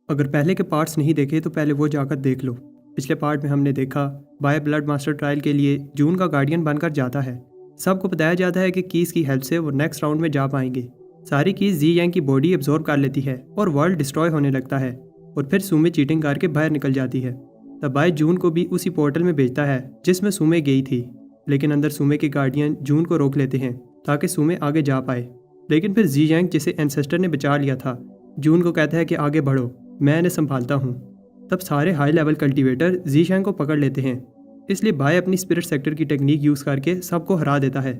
अगर पहले के पार्ट्स नहीं देखे तो पहले वो जाकर देख लो। पिछले पार्ट में हमने देखा बाय ब्लड मास्टर ट्रायल के लिए जून का गार्डियन बनकर जाता है। सबको बताया जाता है कि कीज की हेल्प से वो नेक्स्ट राउंड में जा पाएंगे। सारी कीज जी यांग की बॉडी एब्जॉर्ब कर लेती है और वर्ल्ड डिस्ट्रॉय होने लगता है और फिर सुमे चीटिंग करके बाहर निकल जाती है। तब बाय जून को भी उसी पोर्टल में भेजता है जिसमें सुमे गई थी, लेकिन अंदर सुमे के गार्डियन जून को रोक लेते हैं ताकि सुमे आगे जा पाए। लेकिन फिर जी यांग, जिसे एंसेस्टर ने बचा लिया था, जून को कहता है कि आगे बढ़ो, मैं इन्हें संभालता हूँ। तब सारे हाई लेवल कल्टीवेटर जीशैंग को पकड़ लेते हैं, इसलिए बाय अपनी स्पिरिट सेक्टर की टेक्निक यूज़ करके सबको हरा देता है।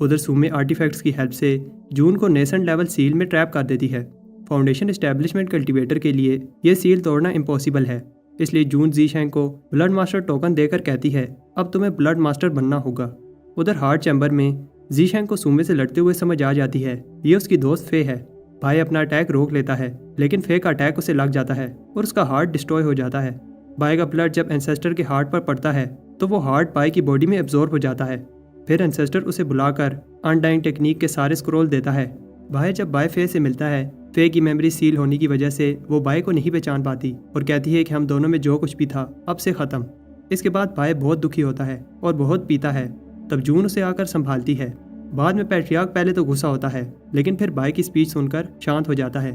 उधर सुमे आर्टिफैक्ट्स की हेल्प से जून को नेसेंट लेवल सील में ट्रैप कर देती है। फाउंडेशन एस्टेब्लिशमेंट कल्टीवेटर के लिए यह सील तोड़ना इम्पॉसिबल है, इसलिए जून जीशैंग को ब्लड मास्टर टोकन देकर कहती है अब तुम्हें ब्लड मास्टर बनना होगा। उधर हार्ट चैम्बर में जीशैंग को सुमे से लड़ते हुए समझ आ जाती है ये उसकी दोस्त फे है। भाई अपना अटैक रोक लेता है, लेकिन फे का अटैक उसे लग जाता है और उसका हार्ट डिस्ट्रॉय हो जाता है। भाई का ब्लड जब एंसेस्टर के हार्ट पर पड़ता है तो वो हार्ट भाई की बॉडी में एब्जॉर्ब हो जाता है। फिर एंसेस्टर उसे बुलाकर अनडाइंग टेक्निक के सारे स्क्रोल देता है। भाई जब बाय फे से मिलता है, फे की मेमोरी सील होने की वजह से वो बाय को नहीं पहचान पाती और कहती है कि हम दोनों में जो कुछ भी था अब से ख़त्म। इसके बाद बाय बहुत दुखी होता है और बहुत पीता है। तब जून उसे आकर संभालती है। बाद में पैट्रियार्क पहले तो गुस्सा होता है, लेकिन फिर बाय की स्पीच सुनकर शांत हो जाता है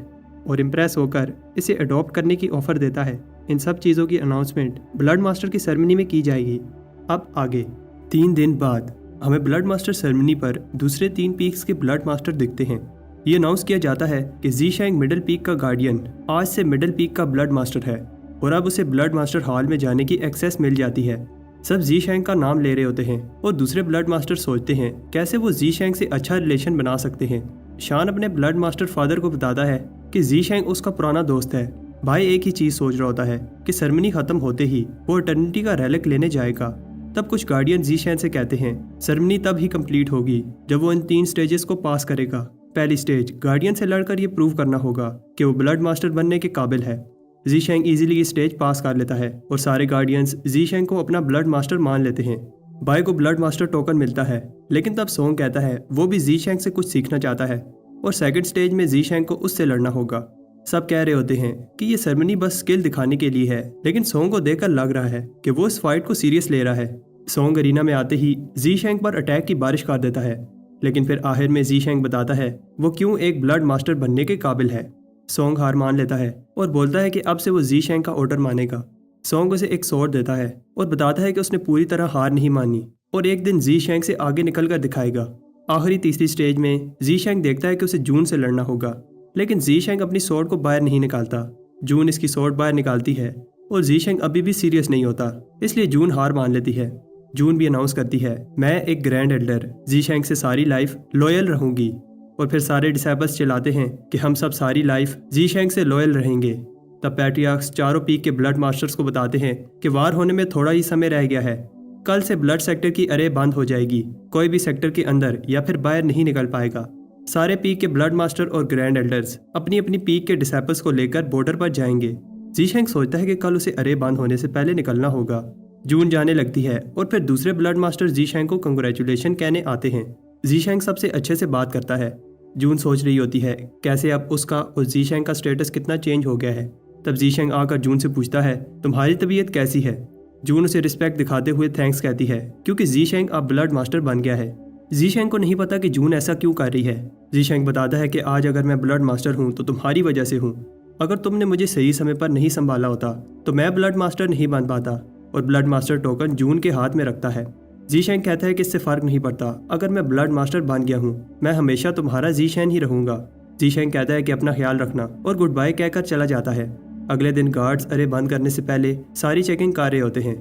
और इम्प्रेस होकर इसे अडॉप्ट करने की ऑफर देता है। इन सब चीज़ों की अनाउंसमेंट ब्लड मास्टर की सेरेमनी में की जाएगी। अब आगे 3 दिन बाद हमें ब्लड मास्टर सेरेमनी पर दूसरे 3 पीक्स के ब्लड मास्टर दिखते हैं। ये अनाउंस किया जाता है कि जीशैंग मिडिल पीक का गार्डियन आज से मिडिल पीक का ब्लड मास्टर है और अब उसे ब्लड मास्टर हॉल में जाने की एक्सेस मिल जाती है। सब जीशैंग का नाम ले रहे होते हैं और दूसरे ब्लड मास्टर सोचते हैं कैसे वो जीशैंग से अच्छा रिलेशन बना सकते हैं। शान अपने ब्लड मास्टर फादर को बताता है कि जीशैंग उसका पुराना दोस्त है। भाई एक ही चीज सोच रहा होता है कि सेरेमनी खत्म होते ही वो इटर्निटी का रेलिक लेने जाएगा। तब कुछ गार्डियन जीशैंग से कहते हैं सेरेमनी तब ही कंप्लीट होगी जब वो इन 3 स्टेजेस को पास करेगा। पहली स्टेज, गार्डियन से लड़कर ये प्रूव करना होगा कि वो ब्लड मास्टर बनने के काबिल है। जीशैंग इजीली ये स्टेज पास कर लेता है और सारे गार्डियंस जीशैंग को अपना ब्लड मास्टर मान लेते हैं। बाय को ब्लड मास्टर टोकन मिलता है, लेकिन तब सोंग कहता है वो भी जीशैंग से कुछ सीखना चाहता है और सेकंड स्टेज में जीशैंग को उससे लड़ना होगा। सब कह रहे होते हैं कि ये सेरेमनी बस स्किल दिखाने के लिए है, लेकिन सोंग को देखकर लग रहा है कि वो इस फाइट को सीरियस ले रहा है। सोंग अरीना में आते ही जीशैंग पर अटैक की बारिश कर देता है, लेकिन फिर आखिर में जीशैंग बताता है वो क्यों एक ब्लड मास्टर बनने के काबिल है। सोंग हार मान लेता है और बोलता है कि अब से वो जीशैंग का ऑर्डर मानेगा। सोंग उसे एक स्वॉर्ड देता है और बताता है कि उसने पूरी तरह हार नहीं मानी और एक दिन जीशैंग से आगे निकल कर दिखाएगा। आखिरी तीसरी स्टेज में जीशैंग देखता है कि उसे जून से लड़ना होगा, लेकिन जीशैंग अपनी स्वॉर्ड को बाहर नहीं निकालता। जून इसकी स्वॉर्ड बाहर निकालती है और जीशैंग अभी भी सीरियस नहीं होता, इसलिए जून हार मान लेती है। जून भी अनाउंस करती है मैं एक ग्रैंड एल्डर जीशैंग से सारी लाइफ लॉयल रहूंगी। और फिर सारे डिसाइबल्स चिल्लाते हैं कि हम सब सारी लाइफ जीशैंग से लॉयल रहेंगे। तब पैट्रियार्क्स चारों पीक के ब्लड मास्टर्स को बताते हैं कि वार होने में थोड़ा ही समय रह गया है। कल से ब्लड सेक्टर की अरे बंद हो जाएगी, कोई भी सेक्टर के अंदर या फिर बाहर नहीं निकल पाएगा। सारे पीक के ब्लड मास्टर और ग्रैंड एल्डर्स अपनी अपनी पीक के डिसाइबल्स को लेकर बॉर्डर पर जाएंगे। जीशैंग सोचता है कि कल उसे अरे बंद होने से पहले निकलना होगा। जून जाने लगती है और फिर दूसरे ब्लड मास्टर जीशैंग को कंग्रेचुलेशन कहने आते हैं। जीशैंग सबसे अच्छे से बात करता है। जून सोच रही होती है कैसे अब उसका और जीशैंग का स्टेटस कितना चेंज हो गया है। तब जीशैंग आकर जून से पूछता है तुम्हारी तबीयत कैसी है। जून उसे रिस्पेक्ट दिखाते हुए थैंक्स कहती है क्योंकि जीशैंग अब ब्लड मास्टर बन गया है। जीशैंग को नहीं पता कि जून ऐसा क्यों कर रही है। जीशैंग बताता है कि आज अगर मैं ब्लड मास्टर हूँ तो तुम्हारी वजह से हूँ। अगर तुमने मुझे सही समय पर नहीं संभाला होता तो मैं ब्लड मास्टर नहीं बन पाता। और ब्लड मास्टर टोकन जून के हाथ में रखता है। जीशैंग कहता है कि इससे फर्क नहीं पड़ता, अगर मैं ब्लड मास्टर बन गया हूँ मैं हमेशा तुम्हारा जीशैंग ही रहूंगा। जीशैंग कहता है कि अपना ख्याल रखना और गुड बाय कहकर चला जाता है। अगले दिन गार्ड्स अरे बंद करने से पहले सारी चेकिंग कर रहे होते हैं।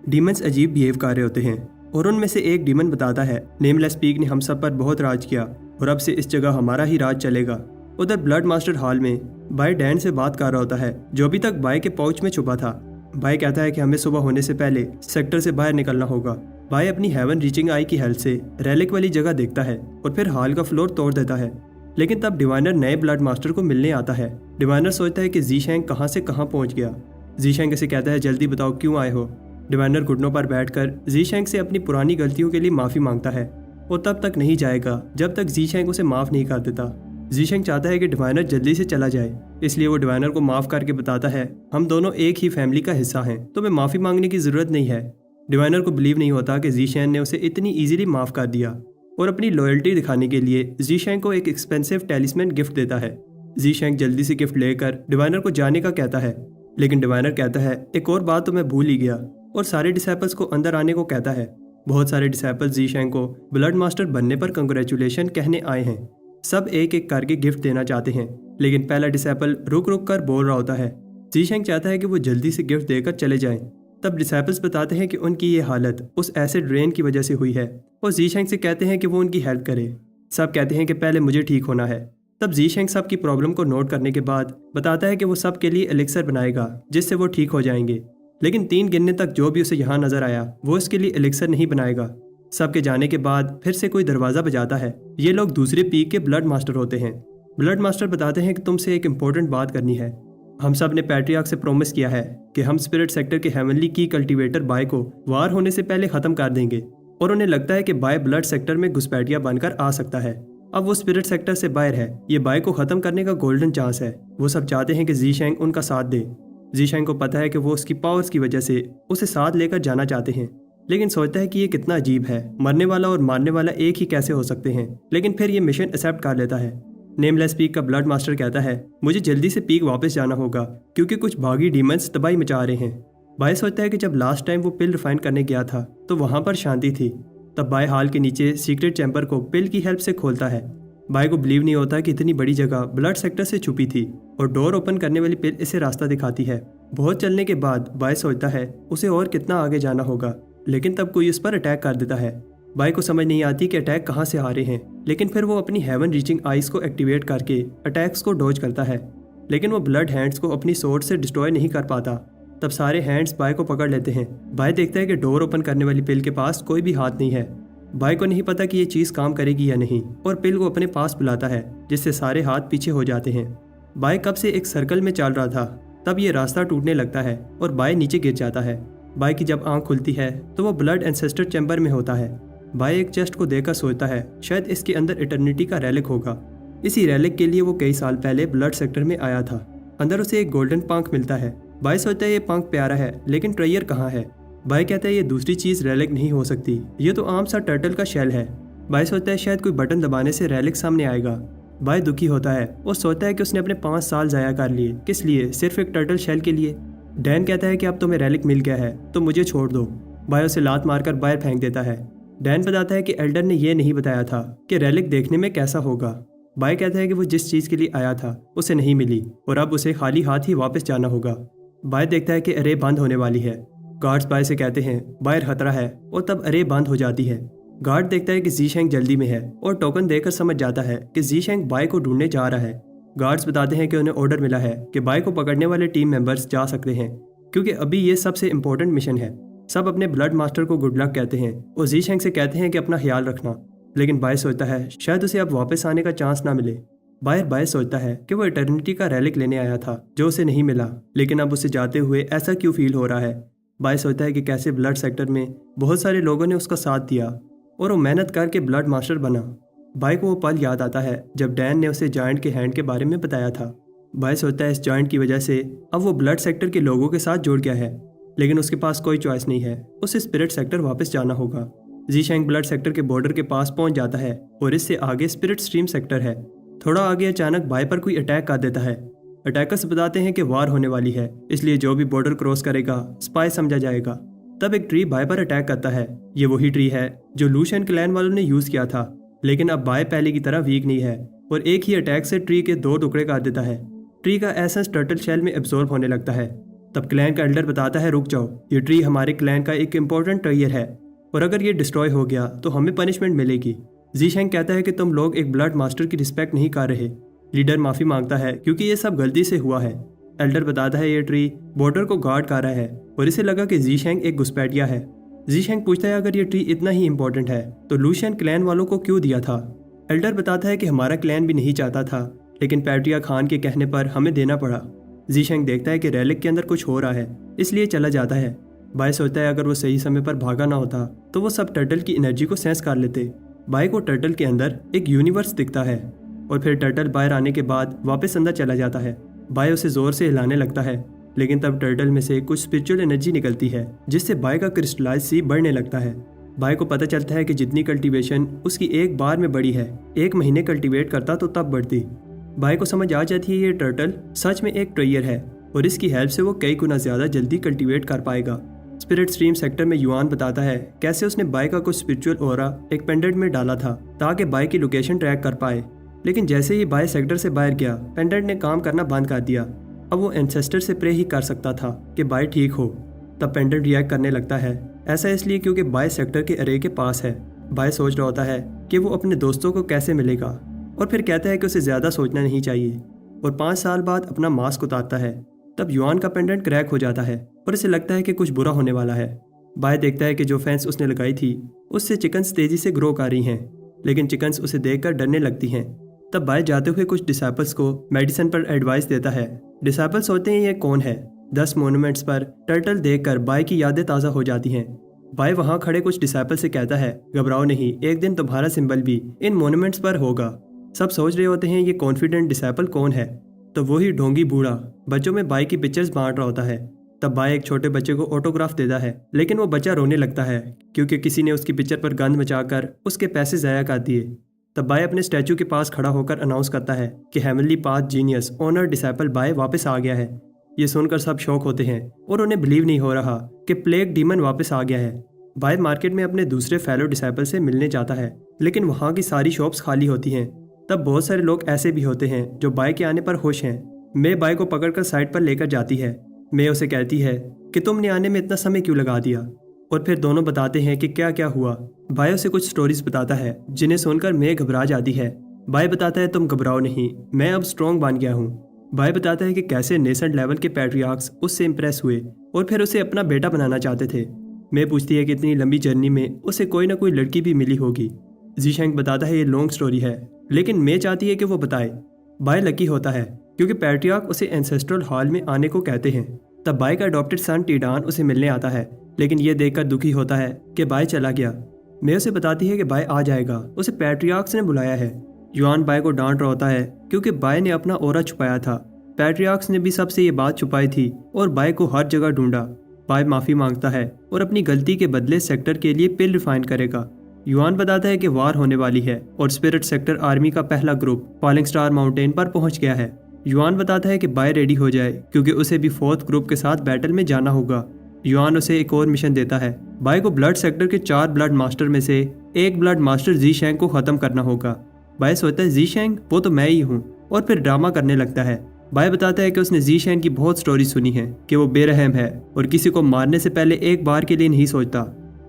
डीमंस अजीब बिहेव कर रहे होते हैं और उनमें से एक डीमन बताता है नेमलेस पीक ने हम सब पर बहुत राज किया और अब से इस जगह हमारा ही राज चलेगा। उधर ब्लड मास्टर हॉल में बाय डैन से बात कर रहा होता है जो अभी तक बाय के पाउच में छुपा था। बाय कहता है कि हमें सुबह होने से पहले सेक्टर से बाहर निकलना होगा। बाय अपनी हेवन रीचिंग आई की हेल्प से रेलिक वाली जगह देखता है और फिर हॉल का फ्लोर तोड़ देता है। लेकिन तब डिवाइनर नए ब्लड मास्टर को मिलने आता है। डिवाइनर सोचता है कि जीशैंग कहाँ से कहाँ पहुँच गया। जीशैंग इसे कहता है जल्दी बताओ क्यों आए हो। डिवाइनर घुटनों पर बैठकर जीशैंग से अपनी पुरानी गलतियों के लिए माफ़ी मांगता है और तब तक नहीं जाएगा जब तक जीशैंग उसे माफ़ नहीं कर देता। जीशेंग चाहता है कि डिवाइनर जल्दी से चला जाए, इसलिए वो डिवाइनर को माफ़ करके बताता है हम दोनों एक ही फैमिली का हिस्सा हैं, तो मैं माफ़ी मांगने की ज़रूरत नहीं है। डिवाइनर को बिलीव नहीं होता कि जीशेंग ने उसे इतनी ईजिली माफ़ कर दिया और अपनी लॉयल्टी दिखाने के लिए जीशेंग को एक एक्सपेंसिव टेलिस्मैन गिफ्ट देता है। जीशेंग जल्दी से गिफ्ट लेकर डिवाइनर को जाने का कहता है, लेकिन डिवाइनर कहता है एक और बात तो मैं भूल ही गया, और सारे डिसाइपल्स को अंदर आने को कहता है। बहुत सारे डिसाइपल्स जीशेंग को ब्लड मास्टर बनने पर कंग्रेचुलेशन कहने आए हैं। सब एक एक करके गिफ्ट देना चाहते हैं, लेकिन पहला डिसाइपल रुक रुक कर बोल रहा होता है। जीशेंग चाहता है कि वो जल्दी से गिफ्ट देकर चले जाएं। तब डिसाइपल्स बताते हैं कि उनकी ये हालत उस एसिड रेन की वजह से हुई है, और जीशेंग से कहते हैं कि वो उनकी हेल्प करे। सब कहते हैं कि पहले मुझे ठीक होना है। तब जीशेंग सब की प्रॉब्लम को नोट करने के बाद बताता है कि वो सब के लिए एलिक्सर बनाएगा जिससे वो ठीक हो जाएंगे, लेकिन 3 गिनने तक जो भी उसे यहाँ नजर आया वो इसके लिए एलिक्सर नहीं बनाएगा। सबके जाने के बाद फिर से कोई दरवाजा बजाता है। ये लोग दूसरे पीक के ब्लड मास्टर होते हैं। ब्लड मास्टर बताते हैं कि तुमसे एक इम्पोर्टेंट बात करनी है। हम सब ने पैट्रियार्क से प्रॉमिस किया है कि हम स्पिरिट सेक्टर के हेवनली की कल्टीवेटर बाय को वार होने से पहले खत्म कर देंगे, और उन्हें लगता है कि बाय ब्लड सेक्टर में घुसपैठिया बनकर आ सकता है। अब वो स्पिरिट सेक्टर से बाहर है। ये बाय को खत्म करने का गोल्डन चांस है। वो सब चाहते हैं कि जीशेंग उनका साथ दे। जीशेंग को पता है कि वो उसकी पावर्स की वजह से उसे साथ लेकर जाना चाहते हैं, लेकिन सोचता है कि ये कितना अजीब है, मरने वाला और मारने वाला एक ही कैसे हो सकते हैं। लेकिन फिर ये मिशन एक्सेप्ट कर लेता है। नेमलेस पीक का ब्लड मास्टर कहता है मुझे जल्दी से पीक वापस जाना होगा क्योंकि कुछ भागी डीमंस तबाही मचा रहे हैं। बाय सोचता है कि जब लास्ट टाइम वो पिल रिफाइन करने गया था तो वहाँ पर शांति थी। तब बाय हाल के नीचे सीक्रेट चैम्बर को पिल की हेल्प से खोलता है। बाय को बिलीव नहीं होता कि इतनी बड़ी जगह ब्लड सेक्टर से छुपी थी, और डोर ओपन करने वाली पिल इसे रास्ता दिखाती है। बहुत चलने के बाद बाय सोचता है उसे और कितना आगे जाना होगा, लेकिन तब कोई उस पर अटैक कर देता है। बाय को समझ नहीं आती कि अटैक कहाँ से आ रहे हैं, लेकिन फिर वो अपनी हेवन रीचिंग आइज को एक्टिवेट करके अटैक्स को डॉज करता है, लेकिन वो ब्लड हैंड्स को अपनी सोर्ड से डिस्ट्रॉय नहीं कर पाता। तब सारे हैंड्स बाय को पकड़ लेते हैं। बाय देखता है कि डोर ओपन करने वाली पिल के पास कोई भी हाथ नहीं है। बाय को नहीं पता कि ये चीज़ काम करेगी या नहीं, और पिल को अपने पास बुलाता है जिससे सारे हाथ पीछे हो जाते हैं। बाय कब से एक सर्कल में चल रहा था, तब ये रास्ता टूटने लगता है और बाय नीचे गिर जाता है। बाय की जब आंख खुलती है तो वो ब्लड एंसेस्टर चैम्बर में होता है। बाय एक चेस्ट को देखकर सोचता है शायद इसके अंदर इटर्निटी का रेलिक होगा। इसी रेलिक के लिए वो कई साल पहले ब्लड सेक्टर में आया था। अंदर उसे एक गोल्डन पंख मिलता है। बाय सोचता है ये पंख प्यारा है, लेकिन ट्रेयर कहाँ है। बाय कहता है ये दूसरी चीज़ रेलिक नहीं हो सकती, ये तो आम सा टर्टल का शेल है। बाय सोचता है शायद कोई बटन दबाने से रेलिक सामने आएगा। बाय दुखी होता है और सोचता है कि उसने अपने 5 साल ज़ाया कर लिए, किस लिए, सिर्फ एक टर्टल शेल के लिए। डैन कहता है कि अब तुम्हें रेलिक मिल गया है तो मुझे छोड़ दो। बाय उसे लात मारकर बाहर फेंक देता है। डैन बताता है कि एल्डर ने यह नहीं बताया था कि रेलिक देखने में कैसा होगा। बाय कहता है कि वो जिस चीज़ के लिए आया था उसे नहीं मिली और अब उसे खाली हाथ ही वापस जाना होगा। बाय देखता है कि अरे बंद होने वाली है। गार्ड्स बाय से कहते हैं बाहर खतरा है, और तब अरे बंद हो जाती है। गार्ड देखता है कि जीशेंग जल्दी में है और टोकन देकर समझ जाता है कि जीशेंग बाय को ढूंढने जा रहा है। गार्ड्स बताते हैं कि उन्हें ऑर्डर मिला है कि बाय को पकड़ने वाले टीम मेंबर्स जा सकते हैं, क्योंकि अभी ये सबसे इम्पोर्टेंट मिशन है। सब अपने ब्लड मास्टर को गुड लक कहते हैं और जीशेंग से कहते हैं कि अपना ख्याल रखना, लेकिन बाय सोचता है शायद उसे अब वापस आने का चांस ना मिले। बाय सोचता है कि वो इटर्निटी का रेलिक लेने आया था जो उसे नहीं मिला, लेकिन अब उसे जाते हुए ऐसा क्यों फील हो रहा है। बाय सोचता है कि कैसे ब्लड सेक्टर में बहुत सारे लोगों ने उसका साथ दिया और वो मेहनत करके ब्लड मास्टर बना। बाय को वो पल याद आता है जब डैन ने उसे जायंट के हैंड के बारे में बताया था। बाय सोचता है इस जायंट की वजह से अब वो ब्लड सेक्टर के लोगों के साथ जुड़ गया है, लेकिन उसके पास कोई चॉइस नहीं है, उसे स्पिरिट सेक्टर वापस जाना होगा। जीशेंग ब्लड सेक्टर के बॉर्डर के पास पहुंच जाता है और इससे आगे स्पिरिट स्ट्रीम सेक्टर है। थोड़ा आगे अचानक बाय पर कोई अटैक कर देता है। अटैकर्स बताते हैं कि वार होने वाली है, इसलिए जो भी बॉर्डर क्रॉस करेगा स्पाई समझा जाएगा। तब एक ट्री बाय पर अटैक करता है। ये वही ट्री है जो लूशियन क्लैन वालों ने यूज किया था, लेकिन अब बाय पहले की तरह वीक नहीं है और एक ही अटैक से ट्री के 2 टुकड़े कर देता है। ट्री का एसेंस टर्टल शेल में एब्जॉर्ब होने लगता है। तब क्लैन का एल्डर बताता है रुक जाओ, ये ट्री हमारे क्लैन का एक इम्पोर्टेंट ट्रेयर है और अगर ये डिस्ट्रॉय हो गया तो हमें पनिशमेंट मिलेगी। जीशेंग कहता है कि तुम लोग एक ब्लड मास्टर की रिस्पेक्ट नहीं कर रहे। लीडर माफी मांगता है क्योंकि ये सब गलती से हुआ है। एल्डर बताता है ये ट्री बॉर्डर को गार्ड कर रहा है और इसे लगा कि जीशेंग एक घुसपैठिया है। जीशेंग पूछता है अगर ये ट्री इतना ही इंपॉर्टेंट है तो लूशियन क्लैन वालों को क्यों दिया था। एल्डर बताता है कि हमारा क्लैन भी नहीं चाहता था, लेकिन पैट्रिया खान के कहने पर हमें देना पड़ा। जीशेंग देखता है कि रेलिक के अंदर कुछ हो रहा है, इसलिए चला जाता है। बाय सोचता है अगर वो सही समय पर भागा ना होता तो वो सब टर्टल की एनर्जी को सेंस कर लेते। बाय को टर्टल के अंदर एक यूनिवर्स दिखता है। और फिर टर्टल बाहर आने के बाद वापस अंदर चला जाता है। बाय उसे जोर से हिलाने लगता है, लेकिन तब टर्टल में से कुछ स्पिरिचुअल एनर्जी निकलती है जिससे बाय का क्रिस्टलाइज सी बढ़ने लगता है। बाय को पता चलता है कि जितनी कल्टीवेशन उसकी एक बार में बढ़ी है, 1 महीने कल्टीवेट करता तो तब बढ़ती। बाय को समझ आ जाती है ये टर्टल सच में एक ट्रेयर है और इसकी हेल्प से वो कई गुना ज़्यादा जल्दी कल्टीवेट कर पाएगा। स्पिरिट स्ट्रीम सेक्टर में युआन बताता है कैसे उसने बाय का कुछ स्पिरिचुअल ऑरा एक पेंडेंट में डाला था ताकि बाय की लोकेशन ट्रैक कर पाए, लेकिन जैसे ही बाय सेक्टर से बाहर गया, पेंडेंट ने काम करना बंद कर दिया। अब वो एंसेस्टर से प्रे ही कर सकता था कि बाय ठीक हो। तब पेंडेंट रिएक्ट करने लगता है, ऐसा इसलिए क्योंकि बाय सेक्टर के अरे के पास है। बाय सोच रहा होता है कि वो अपने दोस्तों को कैसे मिलेगा और फिर कहता है कि उसे ज़्यादा सोचना नहीं चाहिए और 5 साल बाद अपना मास्क उतारता है। तब युआन का पेंडेंट क्रैक हो जाता है और इसे लगता है कि कुछ बुरा होने वाला है। बाय देखता है कि जो फेंस उसने लगाई थी उससे चिकन्स तेज़ी से ग्रो कर रही हैं, लेकिन चिकन्स उसे देखकर डरने लगती हैं। तब बाय जाते हुए कुछ डिसाइपल्स को मेडिसिन पर एडवाइस देता है। डिसाइपल्स सोचते हैं ये कौन है। 10 मॉन्यूमेंट्स पर टर्टल देखकर बाय की यादें ताज़ा हो जाती हैं। बाय वहाँ खड़े कुछ डिसाइपल से कहता है, घबराओ नहीं, एक दिन तुम्हारा सिंबल भी इन मॉन्यूमेंट्स पर होगा। सब सोच रहे होते हैं ये कॉन्फिडेंट डिसाइपल कौन है। तो वही ढोंगी बूढ़ा बच्चों में बाय की पिक्चर्स बांट रहा होता है। तब बाय एक छोटे बच्चे को ऑटोग्राफ देता है, लेकिन वो बच्चा रोने लगता है क्योंकि किसी ने उसकी पिक्चर पर गंद मचाकर उसके पैसे ज़ाया कर दिए। तब बाय अपने स्टैचू के पास खड़ा होकर अनाउंस करता है कि heavenly path genius honour disciple बाय वापस आ गया है। ये सुनकर सब शौक होते हैं और उन्हें बिलीव नहीं हो रहा कि प्लेग डीमन वापस आ गया है। बाय मार्केट में अपने दूसरे फेलो डिसाइपल से मिलने जाता है, लेकिन वहाँ की सारी शॉप्स खाली होती हैं। तब बहुत सारे लोग ऐसे भी होते हैं जो बाय के आने पर खुश हैं। मे बाय को पकड़कर साइड पर लेकर जाती है। मे उसे कहती है कि तुमने आने में इतना समय क्यों लगा दिया, और फिर दोनों बताते हैं कि क्या क्या हुआ। बाय उसे कुछ स्टोरीज बताता है जिन्हें सुनकर मे घबरा जाती है। बाय बताता है तुम घबराओ नहीं, मैं अब स्ट्रॉन्ग बन गया हूँ। बाय बताता है कि कैसे नेसेंट लेवल के पैट्रियार्क्स उससे इम्प्रेस हुए और फिर उसे अपना बेटा बनाना चाहते थे। मे पूछती है कि इतनी लंबी जर्नी में उसे कोई ना कोई लड़की भी मिली होगी। जीशेंग बताता है ये लॉन्ग स्टोरी है, लेकिन मे चाहती है कि वो बताए। बाय लकी होता है क्योंकि पैट्रियार्क उसे एंसेस्ट्रल हॉल में आने को कहते हैं। तब बाय का अडॉप्टेड सन टीडान उसे मिलने आता है, लेकिन ये देखकर दुखी होता है कि बाय चला गया। मे उसे बताती है कि बाय आ जाएगा, उसे पैट्रियार्क्स ने बुलाया है। युआन बाय को डांट रहा होता है क्योंकि बाय ने अपना ओरा छुपाया था। पैट्रियार्क्स ने भी सबसे ये बात छुपाई थी और बाय को हर जगह ढूंढा। बाय माफ़ी मांगता है और अपनी गलती के बदले सेक्टर के लिए पिल रिफाइन करेगा। युआन बताता है कि वार होने वाली है और स्पिरिट सेक्टर आर्मी का पहला ग्रुप फॉलिंग स्टार माउंटेन पर पहुंच गया है। युआन बताता है कि बाय रेडी हो जाए क्योंकि उसे भी 4th ग्रुप के साथ बैटल में जाना होगा। युआन उसे एक और मिशन देता है। बाय को ब्लड सेक्टर के 4 ब्लड मास्टर में से एक ब्लड मास्टर जीशेंग को ख़त्म करना होगा। बाय सोचता है जीशेंग वो तो मैं ही हूँ और फिर ड्रामा करने लगता है। बाय बताता है कि उसने जीशेंग की बहुत स्टोरी सुनी है कि वो बेरहम है और किसी को मारने से पहले एक बार के लिए नहीं सोचता।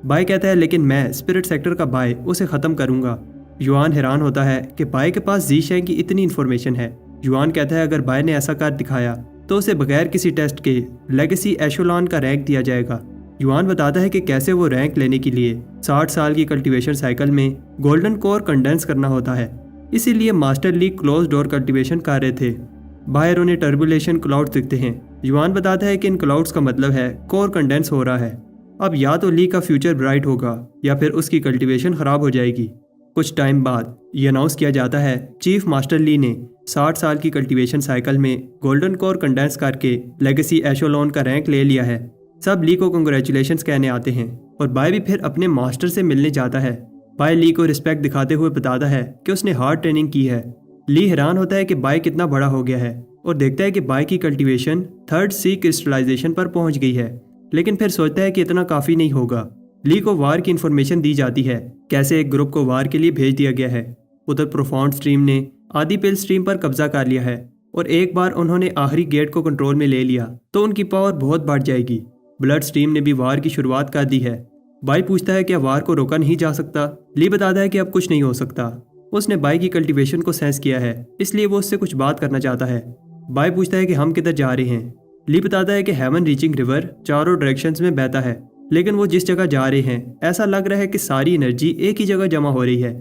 बाय कहता है लेकिन मैं स्पिरिट सेक्टर का बाय उसे ख़त्म करूंगा। युआन हैरान होता है कि बाय के पास जीशेंग की इतनी इन्फॉर्मेशन है। युआन कहता है अगर बाय ने ऐसा कर दिखाया तो उसे बगैर किसी टेस्ट के लेगेसी एशोलॉन का रैंक दिया जाएगा। युआन बताता है कि कैसे वो रैंक लेने के लिए 60 साल की कल्टीवेशन साइकिल में गोल्डन कोर कंडेंस करना होता है, इसीलिए master league close door cultivation कर रहे थे। बाहर उन्हें टर्बुलेशन क्लाउड दिखते हैं। युआन बताता है कि इन क्लाउड्स का मतलब है कोर कंडेंस हो रहा है। अब या तो ली का फ्यूचर ब्राइट होगा या फिर उसकी कल्टीवेशन खराब हो जाएगी। कुछ टाइम बाद ये अनाउंस किया जाता है चीफ मास्टर ली ने 60 साल की कल्टीवेशन साइकिल में गोल्डन कोर कंडेंस करके लेगेसी एशोलॉन का रैंक ले लिया है। सब ली को कंग्रेचुलेशंस कहने आते हैं और बाय भी फिर अपने मास्टर से मिलने जाता है। बाय ली को रिस्पेक्ट दिखाते हुए बताता है कि उसने हार्ड ट्रेनिंग की है। ली हैरान होता है कि बाय कितना बड़ा हो गया है और देखता है कि बाय की कल्टीवेशन 3rd सी क्रिस्टलाइजेशन पर पहुंच गई है, लेकिन फिर सोचता है कि इतना काफ़ी नहीं होगा। ली को वार की इन्फॉर्मेशन दी जाती है, कैसे एक ग्रुप को वार के लिए भेज दिया गया है। उधर प्रोफाउंड स्ट्रीम ने आदि पिल स्ट्रीम पर कब्जा कर लिया है और एक बार उन्होंने आखिरी गेट को कंट्रोल में ले लिया तो उनकी पावर बहुत बढ़ जाएगी। ब्लड स्ट्रीम ने भी वार की शुरुआत कर दी है। बाय पूछता है क्या वार को रोका नहीं जा सकता। ली बताता है कि अब कुछ नहीं हो सकता। उसने बाय की कल्टीवेशन को सेंस किया है, इसलिए वो उससे कुछ बात करना चाहता है। बाय पूछता है कि हम किधर जा रहे हैं। ली बताता है कि हेवन रीचिंग रिवर चारों डायरेक्शंस में बहता है, लेकिन वो जिस जगह जा रहे हैं ऐसा लग रहा है कि सारी एनर्जी एक ही जगह जमा हो रही है।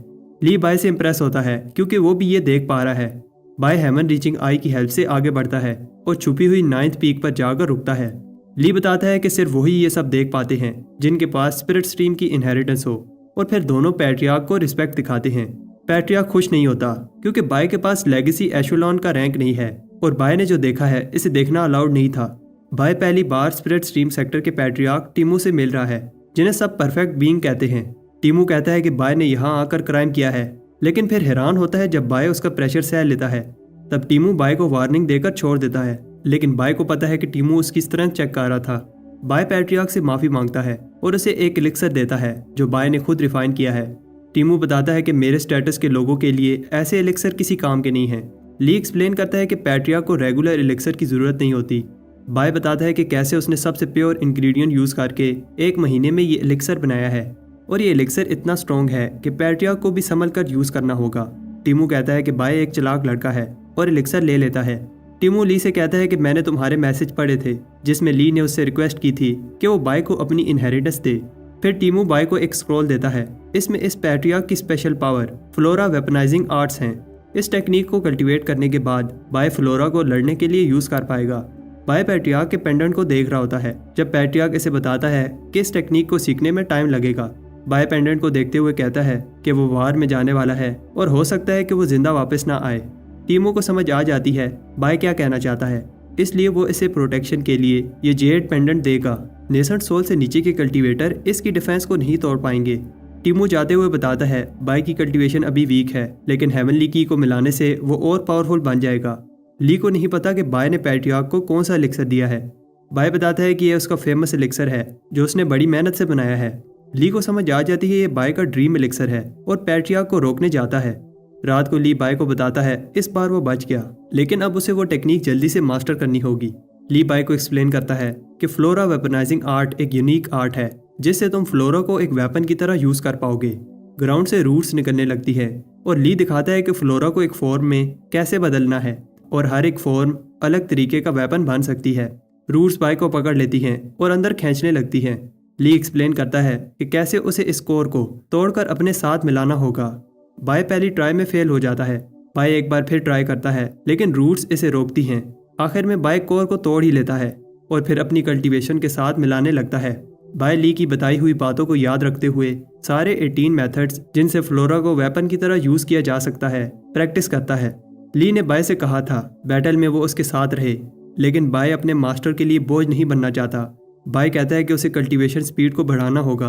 ली बाय से इंप्रेस होता है क्योंकि वो भी ये देख पा रहा है। बाय हेवन रीचिंग आई की हेल्प से आगे बढ़ता है और छुपी हुई 9th पीक पर जाकर रुकता है। ली बताता है कि सिर्फ वही ये सब देख पाते हैं जिनके पास स्पिरिट स्ट्रीम की इनहेरिटेंस हो, और फिर दोनों पैट्रियार्क को रिस्पेक्ट दिखाते हैं। पैट्रियार्क खुश नहीं होता क्योंकि बाय के पास लेगेसी एशेलॉन का रैंक नहीं है और बाय ने जो देखा है इसे देखना अलाउड नहीं था। बाय पहली बार स्पिरिट स्ट्रीम सेक्टर के पैट्रियार्क टीमू से मिल रहा है, जिन्हें सब परफेक्ट बीइंग कहते हैं। टीमू कहता है कि बाय ने यहाँ आकर क्राइम किया है, लेकिन फिर हैरान होता है जब बाय उसका प्रेशर सह लेता है। तब टीमू बाय को वार्निंग देकर छोड़ देता है, लेकिन बाय को पता है कि टीमू उसकी स्ट्रेंथ चेक कर रहा था। बाय पैट्रियार्क से माफी मांगता है और उसे एक एलिक्सर देता है जो बाय ने खुद रिफाइन किया है। टीमू बताता है कि मेरे स्टेटस के लोगों के लिए ऐसे एलिक्सर किसी काम के नहीं हैं। ली एक्सप्लेन करता है कि पैट्रियार्क को रेगुलर एलिक्सर की जरूरत नहीं होती। बाय बताता है कि कैसे उसने सबसे प्योर इंग्रेडिएंट यूज करके 1 महीने में ये एलिक्सर बनाया है और ये एलिक्सर इतना स्ट्रॉन्ग है कि पैट्रियार्क को भी संभल कर यूज करना होगा। टीमू कहता है कि बाय एक चालाक लड़का है और एलिक्सर ले लेता है। टीमू ली से कहता है कि मैंने तुम्हारे मैसेज पढ़े थे जिसमें ली ने उससे रिक्वेस्ट की थी कि वो बाय को अपनी इनहेरिटेंस दे। फिर टीमू बाय को एक स्क्रॉल देता है। इसमें इस पैट्रियार्क की special power flora weaponising arts हैं। इस टेक्निक को कल्टीवेट करने के बाद बाय फ्लोरा को लड़ने के लिए यूज कर पाएगा। बाय पैट्रियार्क के पेंडेंट को देख रहा होता है जब पैट्रियार्क इसे बताता है कि इस टेक्निक को सीखने में टाइम लगेगा। बाय पेंडेंट को देखते हुए कहता है कि वो वार में जाने वाला है और हो सकता है कि वो जिंदा वापस ना आए। टीमू को समझ आ जाती है बाय क्या कहना चाहता है, इसलिए वो इसे प्रोटेक्शन के लिए ये जेड पेंडेंट देगा। नेसेंट सोल से नीचे के कल्टीवेटर इसकी डिफेंस को नहीं तोड़ पाएंगे। टीमू जाते हुए बताता है बाय की कल्टीवेशन अभी वीक है, लेकिन हेवनली की को मिलाने से वो और पावरफुल बन जाएगा। ली को नहीं पता कि बाय ने पैट्रियार्क को कौन सा एलिक्सर दिया है। बाय बताता है कि यह उसका फेमस एलिक्सर है जो उसने बड़ी मेहनत से बनाया है। ली को समझ आ जाती है ये बाय का ड्रीम एलिक्सर है और पैट्रियार्क को रोकने जाता है। रात को ली बाय को बताता है इस बार वो बच गया, लेकिन अब उसे वो टेक्निक जल्दी से मास्टर करनी होगी। ली बाय को एक्सप्लेन करता है कि फ्लोरा वेपनाइजिंग आर्ट एक यूनिक आर्ट है जिससे तुम फ्लोरा को एक वेपन की तरह यूज कर पाओगे। ग्राउंड से रूट्स निकलने लगती है और ली दिखाता है कि फ्लोरा को एक फॉर्म में कैसे बदलना है और हर एक फॉर्म अलग तरीके का वेपन बन सकती है। रूट्स बाय को पकड़ लेती हैं और अंदर खींचने लगती हैं। ली एक्सप्लेन करता है कि कैसे उसे इस कोर को तोड़कर अपने साथ मिलाना होगा। बाय पहली ट्राई में फेल हो जाता है। बाय एक बार फिर ट्राई करता है, लेकिन रूट्स इसे रोकती हैं। आखिर में बाय कोर को तोड़ ही लेता है और फिर अपनी कल्टीवेशन के साथ मिलाने लगता है। बाय ली की बताई हुई बातों को याद रखते हुए सारे 18 मेथड्स जिनसे फ्लोरा को वेपन की तरह यूज किया जा सकता है प्रैक्टिस करता है। ली ने बाय से कहा था बैटल में वो उसके साथ रहे, लेकिन बाय अपने मास्टर के लिए बोझ नहीं बनना चाहता। बाय कहता है कि उसे कल्टीवेशन स्पीड को बढ़ाना होगा।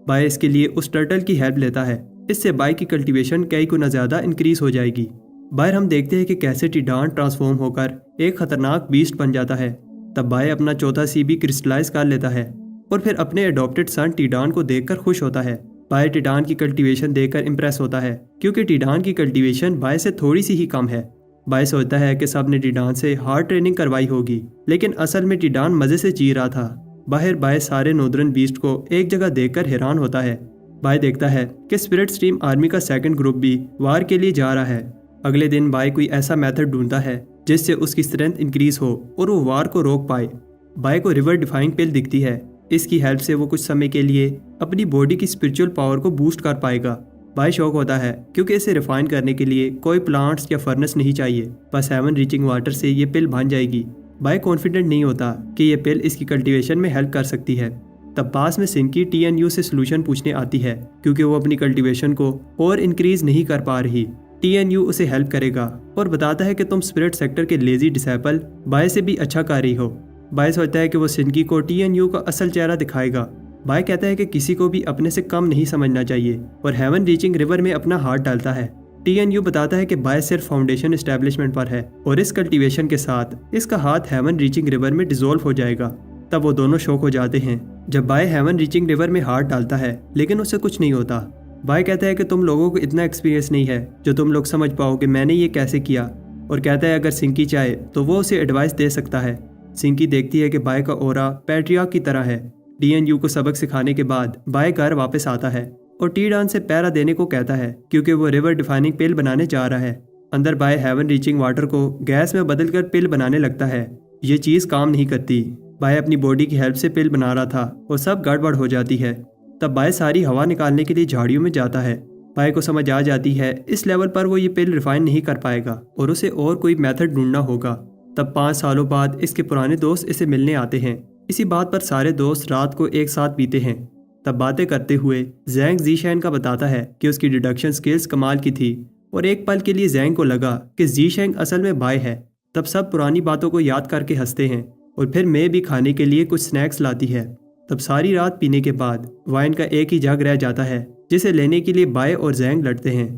बाय इसके लिए उस टर्टल की हेल्प लेता है। इससे बाय की कल्टीवेशन कई गुना ज्यादा इंक्रीज हो जाएगी। बाहर हम देखते हैं कि कैसे टिडान ट्रांसफॉर्म होकर एक खतरनाक बीस्ट बन जाता है। तब बाय अपना चौथा सी भी क्रिस्टलाइज कर लेता है और फिर अपने अडॉप्टेड सन टिडान को देखकर खुश होता है। बाय टिडान की कल्टीवेशन देखकर इंप्रेस होता है क्योंकि टिडान की कल्टीवेशन बाय से थोड़ी सी ही कम है। बाय सोचता है कि सब ने टिडान से हार्ड ट्रेनिंग करवाई होगी, लेकिन असल में टिडान मजे से जी रहा था। बाहर बाय सारे नॉर्दर्न बीस्ट को एक जगह देखकर हैरान होता है। बाय देखता है कि स्पिरिट स्ट्रीम आर्मी का सेकंड ग्रुप भी वार के लिए जा रहा है। अगले दिन बाय कोई ऐसा मेथड ढूंढता है जिससे उसकी स्ट्रेंथ इंक्रीज हो और वो वार को रोक पाए। बाय को रिवर डिफाइंग पिल दिखती है। इसकी हेल्प से वो कुछ समय के लिए अपनी बॉडी की स्पिरिचुअल पावर को बूस्ट कर पाएगा। बाय शौक होता है क्योंकि इसे रिफाइन करने के लिए कोई प्लांट्स या फर्नेस नहीं चाहिए, बस हेवन रीचिंग वाटर से ये पिल बन जाएगी। बाय कॉन्फिडेंट नहीं होता कि ये पिल इसकी कल्टीवेशन में हेल्प कर सकती है। तब पास में सिंकी TNU से सोल्यूशन पूछने आती है क्योंकि वो अपनी कल्टीवेशन को और इंक्रीज नहीं कर पा रही। TNU उसे हेल्प करेगा और बताता है कि तुम स्पिरिट सेक्टर के लेजी डिसेबल बाय से भी अच्छा कर रही हो। बाय सोचता है कि वो सिंकी को TNU का असल चेहरा दिखाएगा। बाय कहता है कि किसी को भी अपने से कम नहीं समझना चाहिए और हेवन रीचिंग रिवर में अपना हाथ डालता है। TNU बताता है कि बाय सिर्फ फाउंडेशन एस्टेब्लिशमेंट पर है और इस कल्टीवेशन के साथ इसका हाथ हेवन रीचिंग रिवर में डिसॉल्व हो जाएगा। तब वो दोनों शॉक हो जाते हैं जब बाय हेवन रीचिंग रिवर में हाथ डालता है, लेकिन उससे कुछ नहीं होता। बाय कहता है कि तुम लोगों को इतना एक्सपीरियंस नहीं है जो तुम लोग समझ पाओ कि मैंने ये कैसे किया, और कहता है अगर सिंकी चाहे तो वो उसे एडवाइस दे सकता है। सिंकी देखती है कि बाय का ओरा पैट्रियार्क की तरह है। TNU को सबक सिखाने के बाद बाय घर वापस आता है और टीडान से पैरा देने को कहता है क्योंकि वो रिवर डिफाइनिंग पिल बनाने जा रहा है। अंदर बाय हेवन रीचिंग वाटर को गैस में बदलकर पिल बनाने लगता है। ये चीज़ काम नहीं करती। बाय अपनी बॉडी की हेल्प से पिल बना रहा था और सब गड़बड़ हो जाती है। तब बाय सारी हवा निकालने के लिए झाड़ियों में जाता है। बाय को समझ आ जाती है इस लेवल पर वो ये पिल रिफाइन नहीं कर पाएगा और उसे और कोई मेथड ढूंढना होगा। तब 5 सालों बाद इसके पुराने दोस्त इसे मिलने आते हैं। इसी बात पर सारे दोस्त रात को एक साथ पीते हैं। तब बातें करते हुए जैंग ज़ीशैन का बताता है कि उसकी डिडक्शन स्किल्स कमाल की थी और एक पल के लिए जैंग को लगा कि ज़ीशैन असल में बाय है। तब सब पुरानी बातों को याद करके हंसते हैं और फिर मैं भी खाने के लिए कुछ स्नैक्स लाती है। तब सारी रात पीने के बाद वाइन का एक ही जग रह जाता है जिसे लेने के लिए बाय और जैंग लड़ते हैं।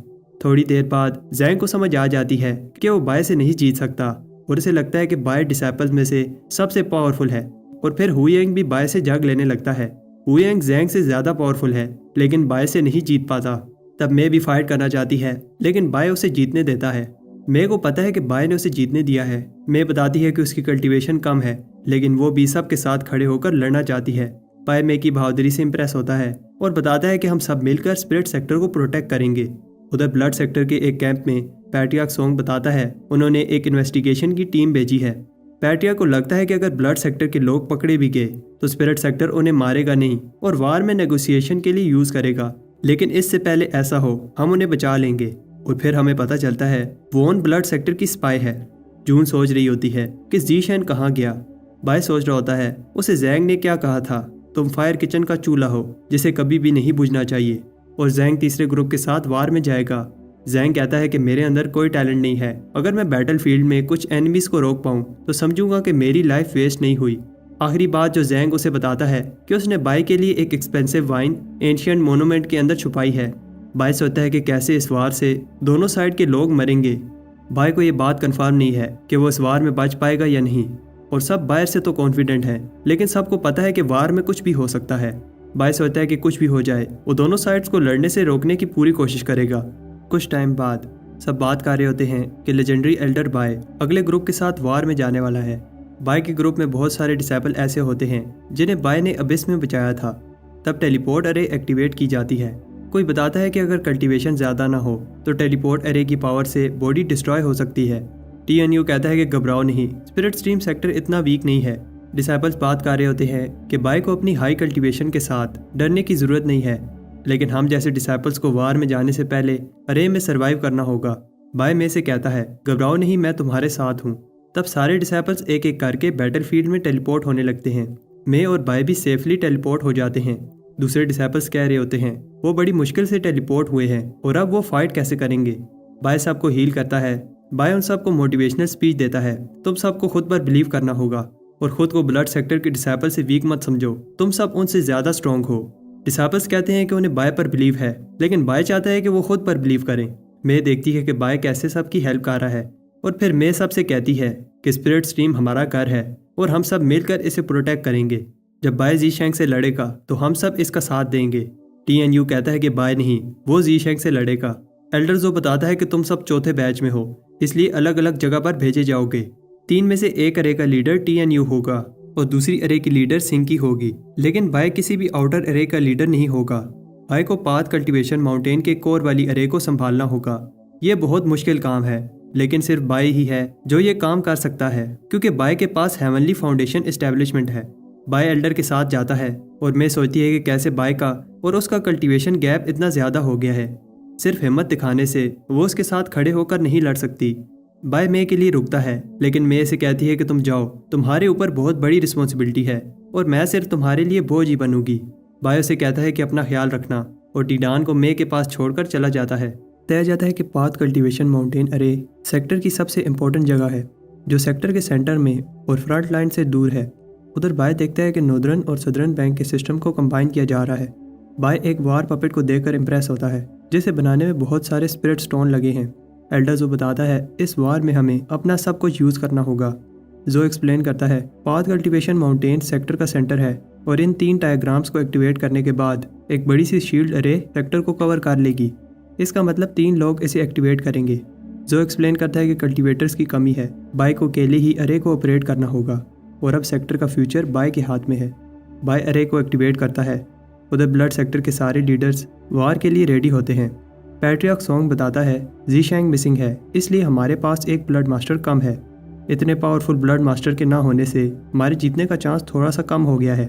थोड़ी देर बाद जैंग को समझ आ जाती है कि वो बाय से नहीं जीत सकता और उसे लगता है कि बाय डिसाइपल्स में से सबसे पावरफुल है और फिर हुयेंग भी बाय से जग लेने लगता है। हुयेंग जैंग से ज़्यादा पावरफुल है लेकिन बाय से नहीं जीत पाता। तब मैं भी फाइट करना चाहती है लेकिन बाय उसे जीतने देता है। मैं को पता है कि बाय ने उसे जीतने दिया है। मैं बताती है कि उसकी कल्टीवेशन कम है लेकिन वो भी सब के साथ खड़े होकर लड़ना चाहती है। बाय मे की बहादुरी से इम्प्रेस होता है और बताता है कि हम सब मिलकर स्पिरिट सेक्टर को प्रोटेक्ट करेंगे। उधर ब्लड सेक्टर के एक कैंप में पैट्रियार्क सोंग बताता है उन्होंने एक इन्वेस्टिगेशन की टीम भेजी है। पैट्रियार्क को लगता है कि अगर ब्लड सेक्टर के लोग पकड़े भी गए तो स्पिरिट सेक्टर उन्हें मारेगा नहीं और वार में नेगोशिएशन के लिए यूज़ करेगा, लेकिन इससे पहले ऐसा हो हम उन्हें बचा लेंगे। और फिर हमें पता चलता है वोन ब्लड सेक्टर की स्पाई है। जून सोच रही होती है कि ज़ीशैन कहाँ गया। बाय सोच रहा होता है उसे जैंग ने क्या कहा था, तुम फायर किचन का चूल्हा हो जिसे कभी भी नहीं बुझना चाहिए। और जैंग तीसरे ग्रुप के साथ वार में जाएगा। जैंग कहता है कि मेरे अंदर कोई टैलेंट नहीं है, अगर मैं बैटल फील्ड में कुछ एनिमीज को रोक पाऊँ तो समझूंगा कि मेरी लाइफ वेस्ट नहीं हुई। आखिरी बात जो जैंग उसे बताता है कि उसने बाय के लिए एक एक्सपेंसिव वाइन एंशिएंट मोनूमेंट के अंदर छुपाई है। बाय सोचता है कि कैसे इस वार से दोनों साइड के लोग मरेंगे। बाय को ये बात कंफर्म नहीं है कि वो इस वार में बच पाएगा या नहीं और सब बायर से तो कॉन्फिडेंट है लेकिन सबको पता है कि वार में कुछ भी हो सकता है। बाय सोचता है कि कुछ भी हो जाए वो दोनों साइड्स को लड़ने से रोकने की पूरी कोशिश करेगा। कुछ टाइम बाद सब बात कर रहे होते हैं कि लेजेंडरी एल्डर बाय अगले ग्रुप के साथ वार में जाने वाला है। बाय के ग्रुप में बहुत सारे डिसेबल ऐसे होते हैं जिन्हें बाय ने अबिस में बचाया था। तब टेलीपोर्ट अरे एक्टिवेट की जाती है। कोई बताता है कि अगर कल्टीवेशन ज़्यादा ना हो तो टेलीपोर्ट अरे की पावर से बॉडी डिस्ट्रॉय हो सकती है। TNU कहता है कि घबराओ नहीं, स्पिरिट स्ट्रीम सेक्टर इतना वीक नहीं है। डिसेबल्स बात कर रहे होते हैं कि बाय को अपनी हाई कल्टीवेशन के साथ डरने की ज़रूरत नहीं है, लेकिन हम जैसे डिसेबल्स को वार में जाने से पहले अरे में सर्वाइव करना होगा। बाय में से कहता है घबराओ नहीं, मैं तुम्हारे साथ हूँ। तब सारे डिसेबल्स एक एक करके बैटल फील्ड में टेलीपोर्ट होने लगते हैं। मैं और बाय भी सेफली टेलीपोर्ट हो जाते हैं। दूसरे डिसेबल्स कह रहे होते हैं वो बड़ी मुश्किल से टेलीपोर्ट हुए हैं और अब वो फाइट कैसे करेंगे। बाय सबको हील करता है। बाय उन सबको मोटिवेशनल स्पीच देता है, तुम सबको खुद पर बिलीव करना होगा और खुद को ब्लड सेक्टर के डिसेबल से वीक मत समझो, तुम सब उनसे ज़्यादा स्ट्रॉन्ग हो। डिसेबल्स कहते हैं कि उन्हें बाय पर बिलीव है लेकिन बाय चाहता है कि वो खुद पर बिलीव करें। मैं देखती है कि बाय कैसे सबकी हेल्प कर रहा है और फिर मैं सबसे कहती है कि स्पिरिट स्ट्रीम हमारा घर है और हम सब मिलकर इसे प्रोटेक्ट करेंगे। जब बाय ज़ीशैंग से लड़ेगा तो हम सब इसका साथ देंगे। TNU कहता है कि बाय नहीं, वो ज़ीशैंग से लड़ेगा। एल्डर जो बताता है कि तुम सब चौथे बैच में हो इसलिए अलग अलग जगह पर भेजे जाओगे। 3 में से एक अरे का लीडर TNU होगा और दूसरी अरे की लीडर सिंकी होगी, लेकिन बाय किसी भी आउटर अरे का लीडर नहीं होगा। बाय को पाथ कल्टीवेशन माउंटेन के कोर वाली अरे को संभालना होगा। ये बहुत मुश्किल काम है लेकिन सिर्फ बाय ही है जो ये काम कर सकता है क्योंकि बाय के पास हेवनली फाउंडेशन एस्टेब्लिशमेंट है। बाय एल्डर के साथ जाता है और मैं सोचती है कि कैसे बाय का और उसका कल्टीवेशन गैप इतना ज़्यादा हो गया है। सिर्फ हिम्मत दिखाने से वो उसके साथ खड़े होकर नहीं लड़ सकती। बाय मे के लिए रुकता है लेकिन मे से कहती है कि तुम जाओ, तुम्हारे ऊपर बहुत बड़ी रिस्पॉन्सिबिलिटी है और मैं सिर्फ तुम्हारे लिए बोझ ही बनूंगी। बाय उसे कहता है कि अपना ख्याल रखना और टीडान को मे के पास छोड़कर चला जाता है। तय जाता है कि पाथ कल्टीवेशन माउंटेन अरे सेक्टर की सबसे इम्पोर्टेंट जगह है जो सेक्टर के सेंटर में और फ्रंट लाइन से दूर है। उधर बाय देखता है कि नॉर्दर्न और सदर्न बैंक के सिस्टम को कंबाइन किया जा रहा है। बाय एक वार पपेट को देखकर इम्प्रेस होता है जिसे बनाने में बहुत सारे स्पिरिट स्टोन लगे हैं। एल्डर जो बताता है इस वार में हमें अपना सब कुछ यूज़ करना होगा। जो एक्सप्लेन करता है पाथ कल्टीवेशन माउंटेन सेक्टर का सेंटर है और इन 3 डायग्राम्स को एक्टिवेट करने के बाद एक बड़ी सी शील्ड अरे सेक्टर को कवर कर लेगी। इसका मतलब 3 लोग इसे एक्टिवेट करेंगे। जो एक्सप्लेन करता है कि कल्टीवेटर्स की कमी है, बाय को अकेले ही अरे को ऑपरेट करना होगा और अब सेक्टर का फ्यूचर बाय के हाथ में है। बाय अरे को एक्टिवेट करता है। उधर ब्लड सेक्टर के सारे लीडर्स वार के लिए रेडी होते हैं। पैट्रियार्क सोंग बताता है ज़ीशैंग मिसिंग है इसलिए हमारे पास एक ब्लड मास्टर कम है। इतने पावरफुल ब्लड मास्टर के ना होने से हमारे जीतने का चांस थोड़ा सा कम हो गया है।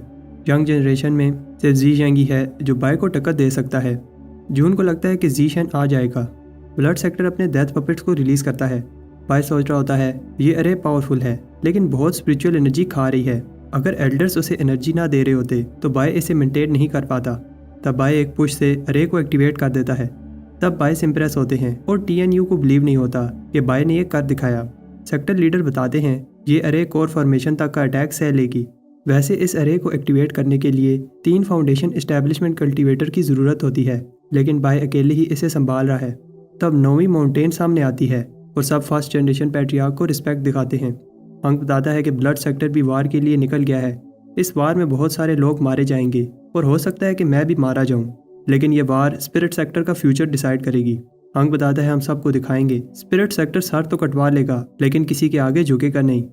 यंग जनरेशन में सिर्फ ज़ीशैंग ही है जो बाय को टक्कर दे सकता है। जून को लगता है कि ज़ीशैंग आ जाएगा। ब्लड सेक्टर अपने डेथ पपेट्स को रिलीज़ करता है। बाय सोच रहा होता है ये अरे पावरफुल है लेकिन बहुत स्पिरिचुअल एनर्जी खा रही है। अगर एल्डर्स उसे एनर्जी ना दे रहे होते तो बाय इसे मेंटेन नहीं कर पाता। तब बाय एक पुश से अरे को एक्टिवेट कर देता है। तब बाय इम्प्रेस होते हैं और TNU को बिलीव नहीं होता कि बाय ने ये कर दिखाया। सेक्टर लीडर बताते हैं ये अरे कोर फॉर्मेशन तक का अटैक सह लेगी। वैसे इस अरे को एक्टिवेट करने के लिए 3 फाउंडेशन एस्टेब्लिशमेंट कल्टीवेटर की ज़रूरत होती है, लेकिन बाय अकेले ही इसे संभाल रहा है। तब 9वीं माउंटेन सामने आती है और सब फर्स्ट जनरेशन पैट्रियार्क को रिस्पेक्ट दिखाते हैं। हंक बताता है कि ब्लड सेक्टर भी वार के लिए निकल गया है। इस वार में बहुत सारे लोग मारे जाएंगे और हो सकता है कि मैं भी मारा जाऊं, लेकिन ये वार स्पिरिट सेक्टर का फ्यूचर डिसाइड करेगी। हंक बताता है हम सबको दिखाएंगे। स्पिरिट सेक्टर सर तो कटवा लेगा लेकिन किसी के आगे झुकेगा नहीं।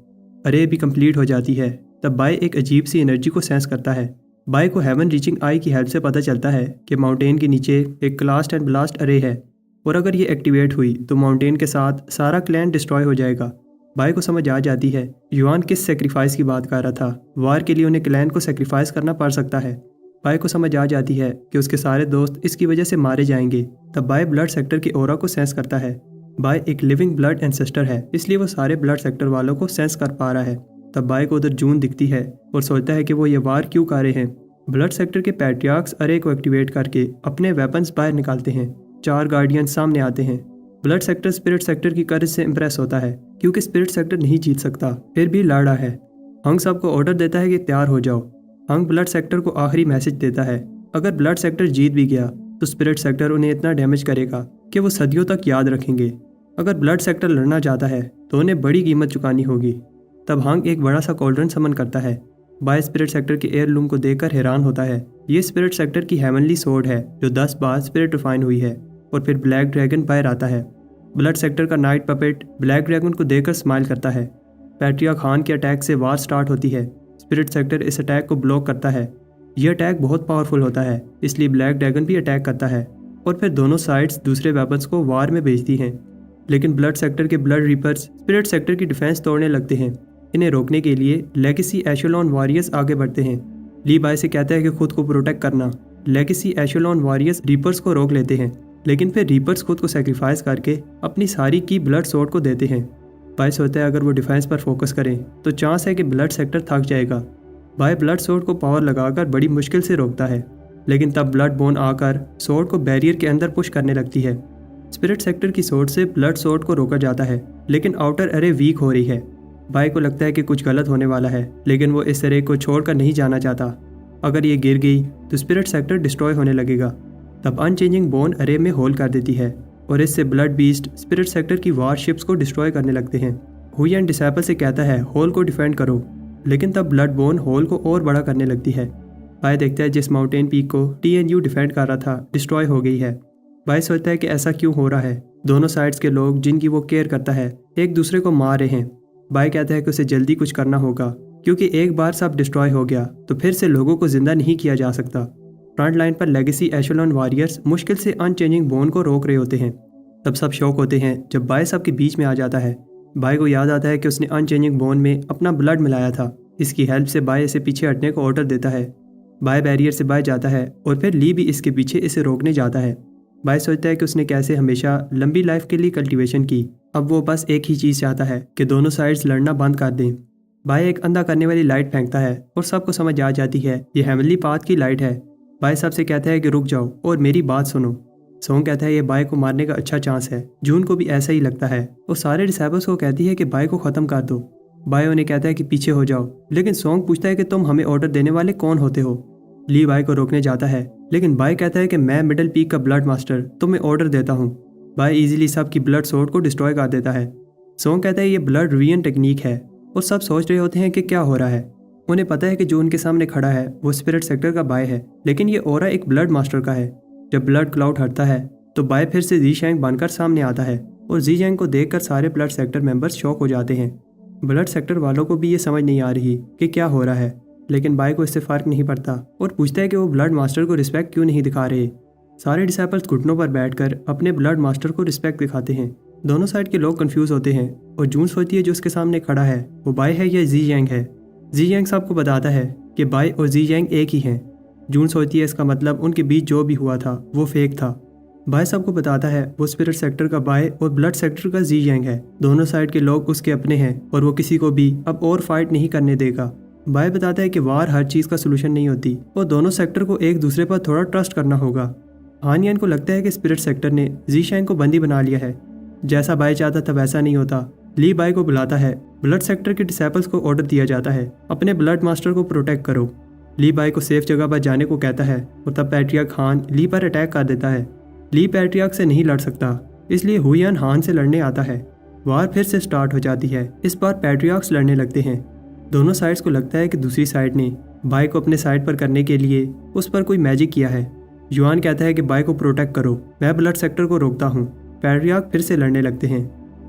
अरे भी कंप्लीट हो जाती है। तब बाय एक अजीब सी एनर्जी को सेंस करता है। बाय को हेवन रीचिंग आई की हेल्प से पता चलता है कि माउंटेन के नीचे एक क्लास्ट एंड ब्लास्ट अरे है और अगर ये एक्टिवेट हुई तो माउंटेन के साथ सारा क्लैन डिस्ट्रॉय हो जाएगा। बाय को समझ आ जाती है युआन किस सेक्रीफाइस की बात कर रहा था। वार के लिए उन्हें क्लैन को सेक्रीफाइस करना पड़ सकता है। बाय को समझ आ जाती है कि उसके सारे दोस्त इसकी वजह से मारे जाएंगे। तब बाय ब्लड सेक्टर की ऑरा को सेंस करता है। बाय एक लिविंग ब्लड एंसेस्टर है, इसलिए वो सारे ब्लड सेक्टर वालों को सेंस कर पा रहा है। तब बाय को उधर जून दिखती है और सोचता है कि वो ये वार क्यों कर रहे हैं। ब्लड सेक्टर के पैट्रियार्क्स अरे को एक्टिवेट करके अपने वेपन्स बाहर निकालते हैं। 4 गार्डियन सामने आते हैं। ब्लड सेक्टर स्पिरिट सेक्टर की करेज से इम्प्रेस होता है क्योंकि स्पिरिट सेक्टर नहीं जीत सकता, फिर भी लड़ रहा है। हंक सबको ऑर्डर देता है कि तैयार हो जाओ। हंक ब्लड सेक्टर को आखिरी मैसेज देता है अगर ब्लड सेक्टर जीत भी गया तो स्पिरिट सेक्टर उन्हें इतना डैमेज करेगा कि वो सदियों तक याद रखेंगे। अगर ब्लड सेक्टर लड़ना चाहता है तो उन्हें बड़ी कीमत चुकानी होगी। तब हंक एक बड़ा सा कॉल्ड्रन समन करता है। बाय स्पिरिट सेक्टर के एयरलूम को देखकर हैरान होता है। ये स्पिरिट सेक्टर की हेवनली सोर्ड है जो 10 बार स्पिरिट रिफाइन हुई है। और फिर ब्लैक ड्रैगन बाहर आता है। ब्लड सेक्टर का नाइट पपेट ब्लैक ड्रैगन को देखकर स्माइल करता है। पैट्रिया खान के अटैक से वार स्टार्ट होती है। स्पिरिट सेक्टर इस अटैक को ब्लॉक करता है। यह अटैक बहुत पावरफुल होता है, इसलिए ब्लैक ड्रैगन भी अटैक करता है और फिर दोनों साइड्स दूसरे वेपन्स को वार में भेजती हैं। लेकिन ब्लड सेक्टर के ब्लड रीपर्स स्पिरिट सेक्टर की डिफेंस तोड़ने लगते हैं। इन्हें रोकने के लिए लेगेसी एशेलॉन वॉरियर्स आगे बढ़ते हैं। ली बाय से कहता है कि खुद को प्रोटेक्ट करना। लेगेसी एशेलॉन वॉरियर्स रीपर्स को रोक लेते हैं, लेकिन फिर रीपर्स खुद को सेक्रीफाइस करके अपनी सारी की ब्लड सोर्ड को देते हैं। बाय सोचता है अगर वो डिफेंस पर फोकस करें तो चांस है कि ब्लड सेक्टर थक जाएगा। बाय ब्लड सोर्ड को पावर लगाकर बड़ी मुश्किल से रोकता है, लेकिन तब ब्लड बोन आकर सोर्ड को बैरियर के अंदर पुश करने लगती है। स्पिरिट सेक्टर की सोर्ड से ब्लड सोर्ड को रोका जाता है, लेकिन आउटर अरे वीक हो रही है। बाय को लगता है कि कुछ गलत होने वाला है, लेकिन वो इस अरे को छोड़कर नहीं जाना चाहता। अगर ये गिर गई तो स्पिरिट सेक्टर डिस्ट्रॉय होने लगेगा। तब अनचेंजिंग बोन अरे में होल कर देती है और इससे ब्लड बीस्ट स्पिरिट सेक्टर की वार शिप्स को डिस्ट्रॉय करने लगते हैं। हुयन डिसेबल से कहता है होल को डिफेंड करो, लेकिन तब ब्लड बोन होल को और बड़ा करने लगती है। बाय देखता है जिस माउंटेन पीक को TNU डिफेंड कर रहा था डिस्ट्रॉय हो गई है। बाय सोचता है कि ऐसा क्यों हो रहा है। दोनों साइड्स के लोग जिनकी वो केयर करता है एक दूसरे को मार रहे हैं। बाय कहता है कि उसे जल्दी कुछ करना होगा क्योंकि एक बार सब डिस्ट्रॉय हो गया तो फिर से लोगों को जिंदा नहीं किया जा सकता। फ्रंट लाइन पर लेगेसी एशेलॉन वॉरियर्स मुश्किल से अनचेंजिंग बोन को रोक रहे होते हैं। तब सब शौक होते हैं जब बाय सबके बीच में आ जाता है। बाय को याद आता है कि उसने अनचेंजिंग बोन में अपना ब्लड मिलाया था। इसकी हेल्प से बाय इसे पीछे हटने को ऑर्डर देता है। बाय बैरियर से बाय जाता है और फिर ली भी इसके पीछे इसे रोकने जाता है। बाय सोचता है कि उसने कैसे हमेशा लंबी लाइफ के लिए कल्टीवेशन की, अब वो बस एक ही चीज़ चाहता है कि दोनों साइड्स लड़ना बंद कर दें। बाय एक अंधा करने वाली लाइट फेंकता है और सबको समझ आ जाती है ये हेवनली पाथ की लाइट है। बाय सबसे कहता है कि रुक जाओ और मेरी बात सुनो। सोंग कहता है ये बाय को मारने का अच्छा चांस है। जून को भी ऐसा ही लगता है। वो सारे डिसेबल्स को कहती है कि बाय को ख़त्म कर दो। बाय उन्हें कहता है कि पीछे हो जाओ, लेकिन सोंग पूछता है कि तुम हमें ऑर्डर देने वाले कौन होते हो। ली बाय को रोकने जाता है, लेकिन बाय कहता है कि मैं मिडल पीक का ब्लड मास्टर तुम्हें ऑर्डर देता हूँ। बाय इजीली सबकी ब्लड सोर्ड को डिस्ट्रॉय कर देता है। सोंग कहता है ये ब्लड रिविजन टेक्निक है और सब सोच रहे होते हैं कि क्या हो रहा है। उन्हें पता है कि जो उनके सामने खड़ा है वो स्पिरिट सेक्टर का बाय है, लेकिन ये ऑरा एक ब्लड मास्टर का है। जब ब्लड क्लाउड हटता है तो बाय फिर से जी शैंग बनकर सामने आता है और जी शैंग को देखकर सारे ब्लड सेक्टर मेंबर्स शॉक हो जाते हैं। ब्लड सेक्टर वालों को भी ये समझ नहीं आ रही कि क्या हो रहा है, लेकिन बाय को इससे फ़र्क नहीं पड़ता और पूछता है कि वो ब्लड मास्टर को रिस्पेक्ट क्यों नहीं दिखा रहे। सारे डिसेबल्स घुटनों पर बैठकर अपने ब्लड मास्टर को रिस्पेक्ट दिखाते हैं। दोनों साइड के लोग कंफ्यूज होते हैं और जून सोचती है जो उसके सामने खड़ा है वो बाय है या जी यांग है। जी यांग सबको बताता है कि बाय और जी यांग एक ही हैं। जून सोचती है इसका मतलब उनके बीच जो भी हुआ था वो फेक था। बाय सबको बताता है वो स्पिरिट सेक्टर का बाय और ब्लड सेक्टर का जी यांग है। दोनों साइड के लोग उसके अपने हैं और वो किसी को भी अब और फाइट नहीं करने देगा। बाय बताता है कि वार हर चीज़ का सोल्यूशन नहीं होती और दोनों सेक्टर को एक दूसरे पर थोड़ा ट्रस्ट करना होगा। हानियन को लगता है कि स्पिरिट सेक्टर ने ज़ीशैंग को बंदी बना लिया है। जैसा बाय चाहता था वैसा नहीं होता। ली बाय को बुलाता है। ब्लड सेक्टर के डिसेबल्स को ऑर्डर दिया जाता है, अपने ब्लड मास्टर को प्रोटेक्ट करो। ली बाय को सेफ जगह पर जाने को कहता है और तब पैट्रियार्क हान ली पर अटैक कर देता है। ली पैट्रियार्क से नहीं लड़ सकता, इसलिए हुयान हान से लड़ने आता है। वार फिर से स्टार्ट हो जाती है। इस बार पैट्रियार्क्स लड़ने लगते हैं। दोनों साइड्स को लगता है कि दूसरी साइड ने बाय को अपने साइड पर करने के लिए उस पर कोई मैजिक किया है। युआन कहता है कि बाय को प्रोटेक्ट करो, मैं ब्लड सेक्टर को रोकता हूँ। पैट्रियार्क फिर से लड़ने लगते हैं।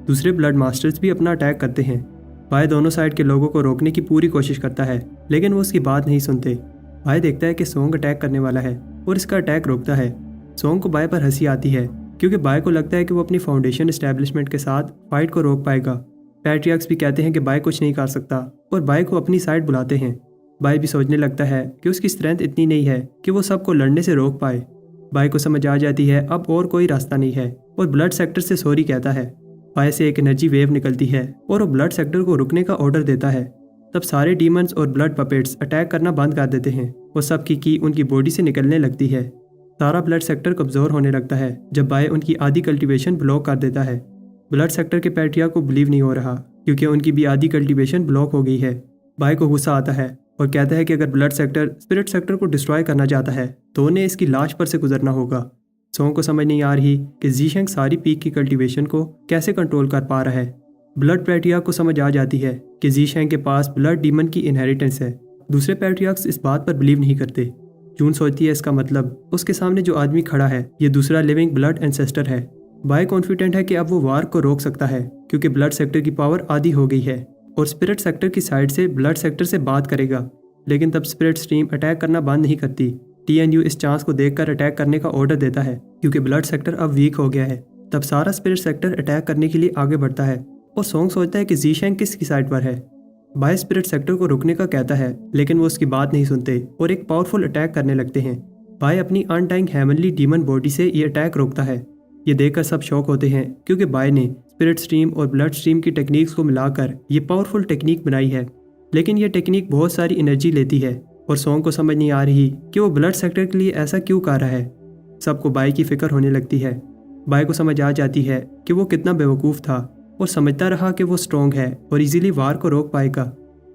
दूसरे ब्लड मास्टर्स भी अपना अटैक करते हैं। बाय दोनों साइड के लोगों को रोकने की पूरी कोशिश करता है, लेकिन वो उसकी बात नहीं सुनते। बाय देखता है कि सोंग अटैक करने वाला है और इसका अटैक रोकता है। सोंग को बाय पर हंसी आती है क्योंकि बाय को लगता है कि वो अपनी फाउंडेशन एस्टैब्लिशमेंट के साथ फाइट को रोक पाएगा। पैट्रियार्क्स भी कहते हैं कि बाय कुछ नहीं कर सकता और बाय को अपनी साइड बुलाते हैं। बाय भी सोचने लगता है कि उसकी स्ट्रेंथ इतनी नहीं है कि वो सबको लड़ने से रोक पाए। बाय को समझ आ जाती है अब और कोई रास्ता नहीं है और ब्लड सेक्टर से सॉरी कहता है। बाय से एक एनर्जी वेव निकलती है और वो ब्लड सेक्टर को रुकने का ऑर्डर देता है। तब सारे डीमंस और ब्लड पपेट्स अटैक करना बंद कर देते हैं और सबकी की उनकी बॉडी से निकलने लगती है। सारा ब्लड सेक्टर कमज़ोर होने लगता है जब बाय उनकी आधी कल्टीवेशन ब्लॉक कर देता है। ब्लड सेक्टर के पैट्रिया को बिलीव नहीं हो रहा क्योंकि उनकी भी आधी कल्टीवेशन ब्लॉक हो गई है। बाय को गुस्सा आता है और कहता है कि अगर ब्लड सेक्टर स्पिरिट सेक्टर को डिस्ट्रॉय करना चाहता है तो उन्हें इसकी लाश पर से गुजरना होगा। सोंग को समझ नहीं आ रही कि ज़ीशैंग सारी पीक की कल्टीवेशन को कैसे कंट्रोल कर पा रहा है। ब्लड पैट्रियार्क को समझ आ जाती है कि ज़ीशैंग के पास ब्लड डीमन की इनहेरिटेंस है। दूसरे पैट्रियार्क्स इस बात पर बिलीव नहीं करते। जून सोचती है इसका मतलब उसके सामने जो आदमी खड़ा है ये दूसरा लिविंग ब्लड एंसेस्टर है। बाय कॉन्फिडेंट है कि अब वो वार को रोक सकता है क्योंकि ब्लड सेक्टर की पावर आधी हो गई है और स्पिरिट सेक्टर की साइड से ब्लड सेक्टर से बात करेगा। लेकिन तब स्पिरिट स्ट्रीम अटैक करना बंद नहीं करती। TNU इस चांस को देखकर अटैक करने का ऑर्डर देता है क्योंकि ब्लड सेक्टर अब वीक हो गया है। तब सारा स्पिरिट सेक्टर अटैक करने के लिए आगे बढ़ता है और सोंग सोचता है कि ज़ीशैंग किसकी साइड पर है। बाय स्पिरिट सेक्टर को रुकने का कहता है लेकिन वो उसकी बात नहीं सुनते और एक पावरफुल अटैक करने लगते हैं। बाय अपनी अनटाइंग हेवनली डीमन बॉडी से ये अटैक रोकता है। ये देखकर सब शॉक होते हैं क्योंकि बाय ने स्पिरिट स्ट्रीम और ब्लड स्ट्रीम की टेक्निक्स को मिलाकर ये पावरफुल टेक्निक बनाई है, लेकिन ये टेक्निक बहुत सारी एनर्जी लेती है और सोंग को समझ नहीं आ रही कि वो ब्लड सेक्टर के लिए ऐसा क्यों कर रहा है। सबको बाय की फिक्र होने लगती है। बाय को समझ आ जाती है कि वो कितना बेवकूफ़ था और समझता रहा कि वो स्ट्रॉन्ग है और इजीली वार को रोक पाएगा।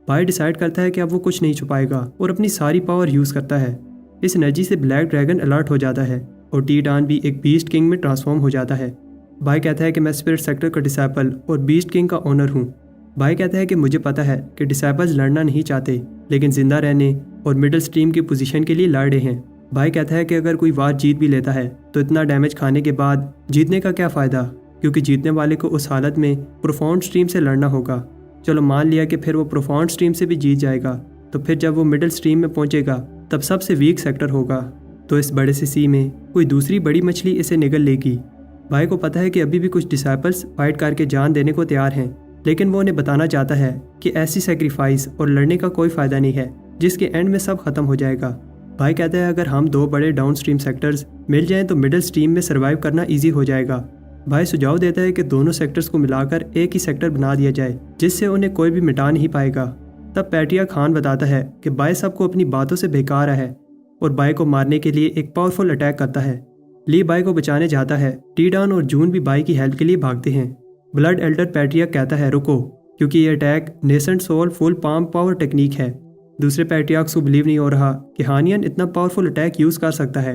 बाय डिसाइड करता है कि अब वो कुछ नहीं छुपाएगा और अपनी सारी पावर यूज़ करता है। इस एनर्जी से ब्लैक ड्रैगन अलर्ट हो जाता है और टीडान भी एक बीस्ट किंग में ट्रांसफॉर्म हो जाता है। बाय कहता है कि मैं स्पिरिट सेक्टर का डिसेबल और बीस्ट किंग का ओनर हूँ। बाय कहता है कि मुझे पता है कि डिसेबल्स लड़ना नहीं चाहते लेकिन जिंदा रहने और मिडिल स्ट्रीम की पोजीशन के लिए लड़ रहे हैं। बाय कहता है कि अगर कोई वार जीत भी लेता है तो इतना डैमेज खाने के बाद जीतने का क्या फ़ायदा, क्योंकि जीतने वाले को उस हालत में प्रोफाउंड स्ट्रीम से लड़ना होगा। चलो मान लिया कि फिर वो प्रोफाउंड स्ट्रीम से भी जीत जाएगा तो फिर जब वो मिडिल स्ट्रीम में पहुंचेगा तब सबसे वीक सेक्टर होगा तो इस बड़े से सी में कोई दूसरी बड़ी मछली इसे निगल लेगी। बाय को पता है कि अभी भी कुछ डिसाइपल्स फाइट करके जान देने को तैयार हैं, लेकिन वो उन्हें बताना चाहता है कि ऐसी सेक्रीफाइस और लड़ने का कोई फ़ायदा नहीं है जिसके एंड में सब खत्म हो जाएगा। बाय कहता है अगर हम दो बड़े डाउन स्ट्रीम सेक्टर्स मिल जाएं तो मिडिल स्ट्रीम में सर्वाइव करना ईजी हो जाएगा। बाय सुझाव देता है कि दोनों सेक्टर्स को मिलाकर एक ही सेक्टर बना दिया जाए जिससे उन्हें कोई भी मिटा नहीं पाएगा। तब पैट्रियार्क खान बताता है कि बाय सबको अपनी बातों से बेकार है और बाय को मारने के लिए एक पावरफुल अटैक करता है। ली बाय को बचाने जाता है। टीडान और जून भी बाय की हेल्प के लिए भागते हैं। ब्लड एल्डर पैट्रियार्क कहता है रुको, क्योंकि ये attack nascent soul full palm power technique है। दूसरे पैट्रियार्क्स को बिलीव नहीं हो रहा कि हानियन इतना पावरफुल अटैक यूज़ कर सकता है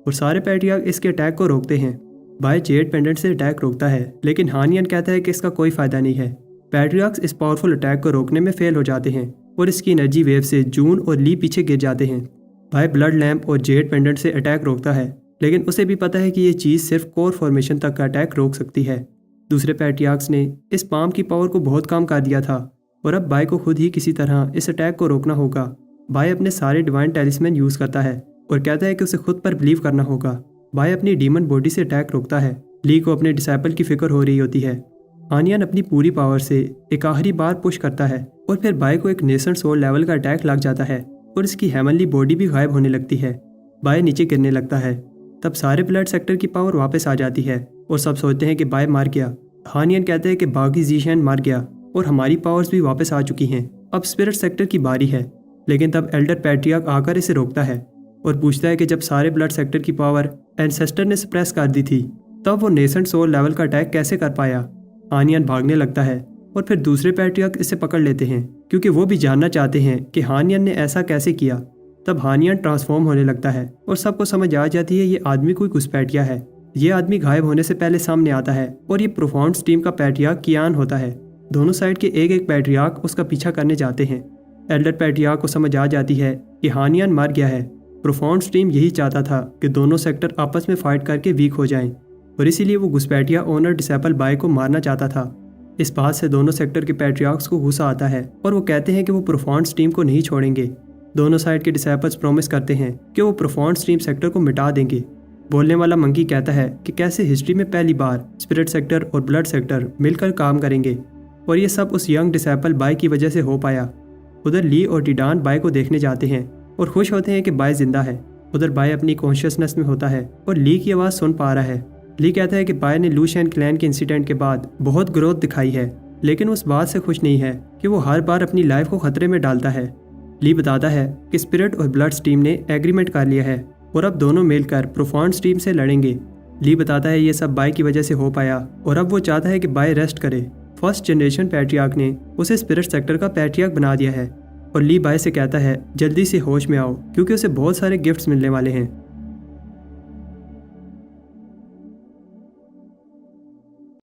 और सारे पैट्रियार्क इसके अटैक को रोकते हैं। बाय जेड पेंडेंट से अटैक रोकता है लेकिन हानियन कहता है कि इसका कोई फ़ायदा नहीं है। पैट्रियार्क्स इस पावरफुल अटैक को रोकने में फेल हो जाते हैं और इसकी एनर्जी वेव से जून और ली पीछे गिर जाते हैं। बाय ब्लड लैम्प और जेड पेंडेंट से अटैक रोकता है लेकिन उसे भी पता है कि ये चीज़ सिर्फ कोर फॉर्मेशन तक का अटैक रोक सकती है। दूसरे पैट्रियार्क्स ने इस पाम की पावर को बहुत कम कर दिया था और अब बाय को खुद ही किसी तरह इस अटैक को रोकना होगा। बाय अपने सारे डिवाइन टेलिस्मैन यूज़ करता है और कहता है कि उसे खुद पर बिलीव करना होगा। बाय अपनी डीमन बॉडी से अटैक रोकता है। ली को अपने डिसाइपल की फिक्र हो रही होती है। आनियन अपनी पूरी पावर से एक आखिरी बार पुश करता है और फिर बाय को एक नेसेंट सोल लेवल का अटैक लग जाता है और इसकी हेवनली बॉडी भी गायब होने लगती है। बाय नीचे गिरने लगता है। तब सारे ब्लड सेक्टर की पावर वापस आ जाती है और सब सोचते हैं कि बाय मार गया। हानियन कहते हैं कि बागी ज़ीशैन मार गया और हमारी पावर्स भी वापस आ चुकी हैं। अब स्पिरिट सेक्टर की बारी है, लेकिन तब एल्डर पैट्रियार्क आकर इसे रोकता है और पूछता है कि जब सारे ब्लड सेक्टर की पावर एंसेस्टर ने सप्रेस कर दी थी, तब वो नेसेंट सोल लेवल का अटैक कैसे कर पाया। हानियन भागने लगता है और फिर दूसरे पैट्रियार्क इसे पकड़ लेते हैं क्योंकि वो भी जानना चाहते हैं कि हानियन ने ऐसा कैसे किया। तब हानियन ट्रांसफॉर्म होने लगता है और सबको समझ आ जाती है ये आदमी कोई घुसपैठिया है। ये आदमी गायब होने से पहले सामने आता है और ये प्रोफाउंड्स टीम का पैट्रियार्क कियान होता है। दोनों साइड के एक एक पैट्रियार्क उसका पीछा करने जाते हैं। एल्डर पैट्रियार्क को समझ आ जाती है कि हानियन मर गया है। प्रोफाउंड्स टीम यही चाहता था कि दोनों सेक्टर आपस में फाइट करके वीक हो जाएं और इसीलिए वो घुसपैठिया ओनर डिसेबल बाय को मारना चाहता था। इस बात से दोनों सेक्टर के पैट्रियार्क्स को गुस्सा आता है और वो कहते हैं कि वो प्रोफाउंड्स टीम को नहीं छोड़ेंगे। दोनों साइड के डिसेबल्स प्रॉमिस करते हैं कि वो प्रोफाउंड्स टीम सेक्टर को मिटा देंगे। बोलने वाला मंकी कहता है कि कैसे हिस्ट्री में पहली बार स्पिरिट सेक्टर और ब्लड सेक्टर मिलकर काम करेंगे और ये सब उस यंग डिसेबल बाय की वजह से हो पाया। उधर ली और डिडान बाय को देखने जाते हैं और खुश होते हैं कि बाय जिंदा है। उधर बाय अपनी कॉन्शियसनेस में होता है और ली की आवाज़ सुन पा रहा है। ली कहता है कि बाय ने लूशियन क्लैन के इंसिडेंट के बाद बहुत ग्रोथ दिखाई है, लेकिन उस बात से खुश नहीं है कि वो हर बार अपनी लाइफ को खतरे में डालता है। ली बताता है कि स्पिरिट और ब्लड्स टीम ने एग्रीमेंट कर लिया है और अब दोनों मिलकर प्रोफाउंड्स टीम से लड़ेंगे। ली बताता है ये सब बाय की वजह से हो पाया और अब वो चाहता है कि बाय रेस्ट करे। फर्स्ट जनरेशन पैट्रियार्क ने उसे स्पिरिट सेक्टर का पैट्रियार्क बना दिया है और ली बाय से कहता है जल्दी से होश में आओ क्योंकि उसे बहुत सारे गिफ्ट्स मिलने वाले हैं।